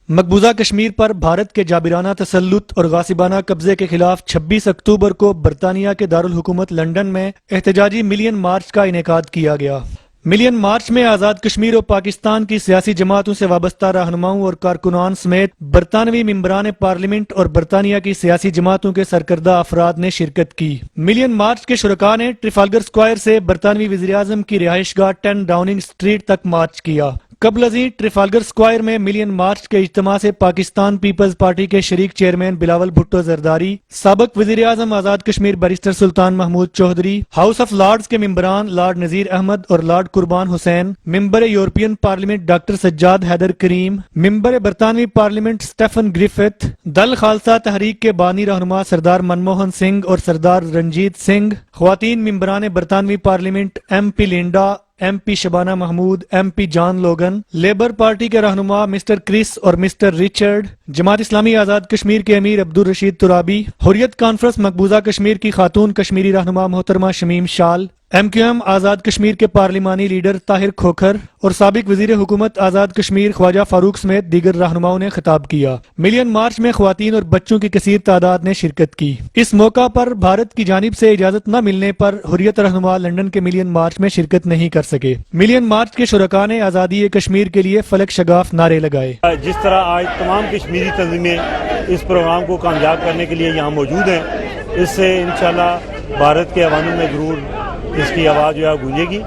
مقبوضہ کشمیر پر بھارت کے جابرانہ تسلط اور غاصبانہ قبضے کے خلاف 26 اکتوبر کو برطانیہ کے دارالحکومت لندن میں احتجاجی ملین مارچ کا انعقاد کیا گیا۔ ملین مارچ میں آزاد کشمیر اور پاکستان کی سیاسی جماعتوں سے وابستہ رہنماؤں اور کارکنان سمیت برطانوی ممبران پارلیمنٹ اور برطانیہ کی سیاسی جماعتوں کے سرکردہ افراد نے شرکت کی۔ ملین مارچ کے شرکاء نے ٹریفالگر سکوائر سے برطانوی وزیراعظم کی رہائش گاہ 10 ڈاؤننگ سٹریٹ تک مارچ کیا۔ قبل ازیں ٹریفالگر سکوائر میں ملین مارچ کے اجتماع سے پاکستان پیپلز پارٹی کے شریک چیئرمین بلاول بھٹو زرداری، سابق وزیر اعظم Azad Kashmir barrister Sultan Mahmood Chaudhry, House of Lords کے ممبران لارڈ نذیر احمد اور Lord Qurban Hussain, member European Parliament doctor Sajjad Haider Karim, member برطانوی پارلیمنٹ سٹیفن گریفتھ، دل خالصہ تحریک کے بانی رہنما سردار منموہن سنگھ اور سردار رنجیت سنگھ، خواتین ممبران برطانوی پارلیمنٹ M P Linda, M P Shabana Mahmood, M P John Logan, Labour Party کے رہنما مسٹر کرس اور مسٹر ریچرڈ، جماعت اسلامی آزاد کشمیر کے امیر عبدالرشید ترابی، حریت کانفرنس مقبوضہ کشمیر کی خاتون کشمیری رہنما محترمہ شمیم شال، M Q M Azad Kashmir کے پارلیمانی لیڈر طاہر کھوکھر اور سابق وزیر حکومت آزاد کشمیر خواجہ فاروق سمیت دیگر رہنماؤں نے خطاب کیا۔ ملین مارچ میں خواتین اور بچوں کی کثیر تعداد نے شرکت کی۔ اس موقع پر بھارت کی جانب سے اجازت نہ ملنے پر حریت رہنما لندن کے ملین مارچ میں شرکت نہیں کر سکے۔ ملین مارچ کے شرکاء نے آزادی کشمیر کے لیے فلک شگاف نعرے لگائے۔ جس طرح آج تمام کشمیری تنظیمیں اس پروگرام کو کامیاب کرنے کے لیے یہاں موجود ہیں، اس سے انشاءاللہ بھارت کے عوامل میں ضرور اس کی آواز جو ہے گونجے گی۔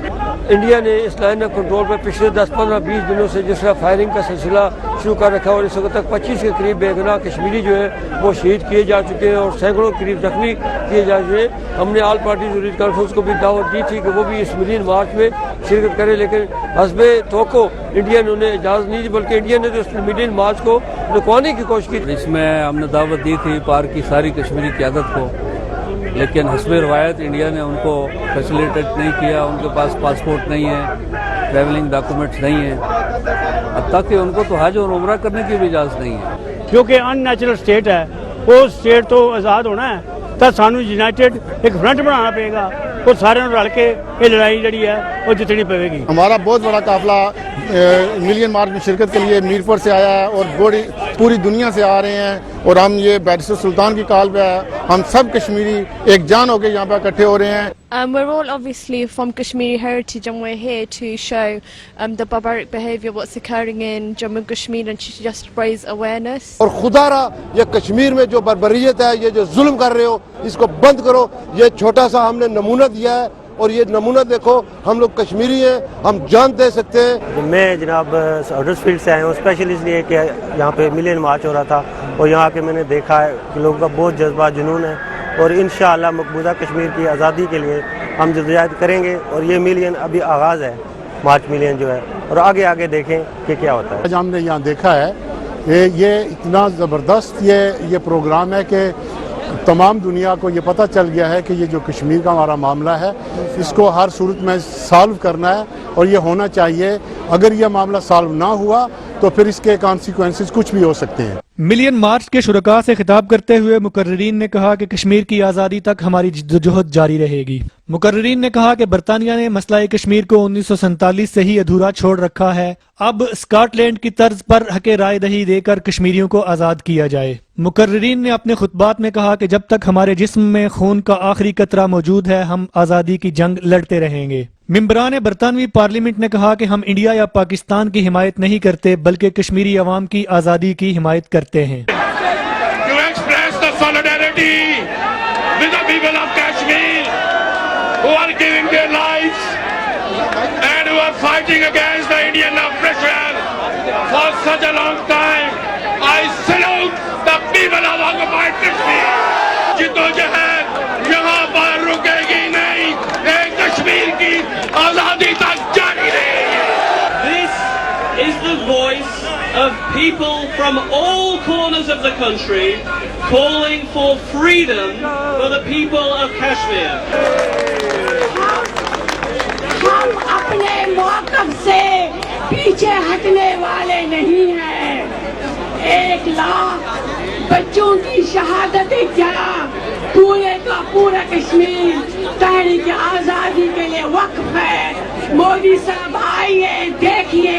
انڈیا نے اس لائن آف کنٹرول پر پچھلے 10-15-20 دنوں سے جس طرح فائرنگ کا سلسلہ شروع کر رکھا اور اس وقت تک 25 کے قریب بے گناہ کشمیری جو ہے وہ شہید کیے جا چکے ہیں اور سینکڑوں قریب زخمی کیے جا چکے ہیں۔ ہم نے آل پارٹی ضروری کانفرنس کو بھی دعوت دی تھی کہ وہ بھی اس ملین مارچ میں شرکت کرے، لیکن حسب توقع انڈیا نے انہیں اجازت نہیں دی، بلکہ انڈیا نے تو اس ملین مارچ کو رکوانے کی کوشش کی۔ اس میں ہم نے دعوت دی تھی پارک کی ساری کشمیری قیادت کو، لیکن حسب روایت انڈیا نے ان کو فیسیلیٹیٹ نہیں کیا، ان کے پاس پاسپورٹ نہیں ہے، ٹریولنگ ڈاکومنٹس نہیں ہیں، حتیٰ کہ ان کو تو حج اور عمرہ کرنے کی بھی اجازت نہیں ہے۔ کیونکہ ان نیچرل اسٹیٹ ہے، وہ اسٹیٹ تو آزاد ہونا ہے تو سانو یونائٹڈ ایک فرنٹ بنانا پڑے گا اور سارے رل کے یہ لڑائی جڑی ہے وہ جتنی پڑے گی۔ ہمارا بہت بڑا قافلہ ملین مارچ میں شرکت کے لیے میرپور سے آیا ہے اور پوری دنیا سے آ رہے ہیں، اور ہم یہ بیرسٹر سلطان کی کال پہ ہم سب کشمیری ایک جان ہو کے یہاں پہ اکٹھے ہو رہے ہیں۔ We're all obviously from Kashmiri heritage and we're here to show the barbaric behaviour what's occurring in Jammu and Kashmir and to just raise awareness. اور خدا را یہ کشمیر میں جو بربریت ہے، یہ جو ظلم کر رہے ہو، اس کو بند کرو۔ یہ چھوٹا سا ہم نے نمونہ دیا ہے اور یہ نمونہ دیکھو، ہم لوگ کشمیری ہیں، ہم جان دے سکتے ہیں۔ میں جناب ہڈرسفیلڈ سے آیا ہوں اسپیشل اس لیے کہ یہاں پہ ملین مارچ ہو رہا تھا اور یہاں کے میں نے دیکھا ہے کہ لوگوں کا بہت جذبہ جنون ہے، اور انشاءاللہ مقبوضہ کشمیر کی آزادی کے لیے ہم جدوجہد کریں گے، اور یہ ملین ابھی آغاز ہے، مارچ ملین جو ہے، اور آگے دیکھیں کہ کیا ہوتا ہے۔ آج ہم نے یہاں دیکھا ہے کہ یہ اتنا زبردست یہ پروگرام ہے کہ تمام دنیا کو یہ پتہ چل گیا ہے کہ یہ جو کشمیر کا ہمارا معاملہ ہے اس کو ہر صورت میں سالو کرنا ہے، اور یہ ہونا چاہیے۔ اگر یہ معاملہ سالو نہ ہوا تو پھر اس کے کانسیکوینسز کچھ بھی ہو سکتے ہیں۔ ملین مارچ کے شرکاء سے خطاب کرتے ہوئے مقررین نے کہا کہ کشمیر کی آزادی تک ہماری جدوجہد جاری رہے گی۔ مقررین نے کہا کہ برطانیہ نے مسئلہ کشمیر کو 1947 سے ہی ادھورا چھوڑ رکھا ہے، اب اسکاٹ لینڈ کی طرز پر حق رائے دہی دے کر کشمیریوں کو آزاد کیا جائے۔ مقررین نے اپنے خطبات میں کہا کہ جب تک ہمارے جسم میں خون کا آخری قطرہ موجود ہے ہم آزادی کی جنگ لڑتے رہیں گے۔ ممبران برطانوی پارلیمنٹ نے کہا کہ ہم انڈیا یا پاکستان کی حمایت نہیں کرتے بلکہ کشمیری عوام کی آزادی کی حمایت کرتے ہیں۔ یہاں پر رکے گی نہیں، ایک کشمیر کی آزادی تک جاری رہے گی۔ This is the voice of people from all corners of the country calling for freedom for the people of Kashmir. ہم اپنے موقف سے پیچھے ہٹنے والے نہیں ہیں۔ 1 لاکھ بچوں کی شہادت جلا، پورے کا پورا کشمیر تحریک آزادی کے لیے وقف ہے۔ مودی صاحب آئیے دیکھیے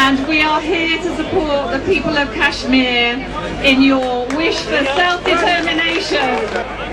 And we are here to support the people of Kashmir in your wish for self-determination.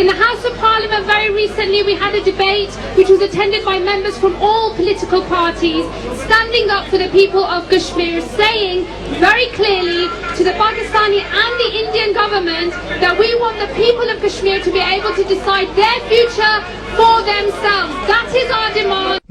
In the House of Parliament very recently we had a debate which was attended by members from all political parties standing up for the people of Kashmir, saying very clearly to the Pakistani and the Indian government that we want the people of Kashmir to be able to decide their future for themselves. That is our demand.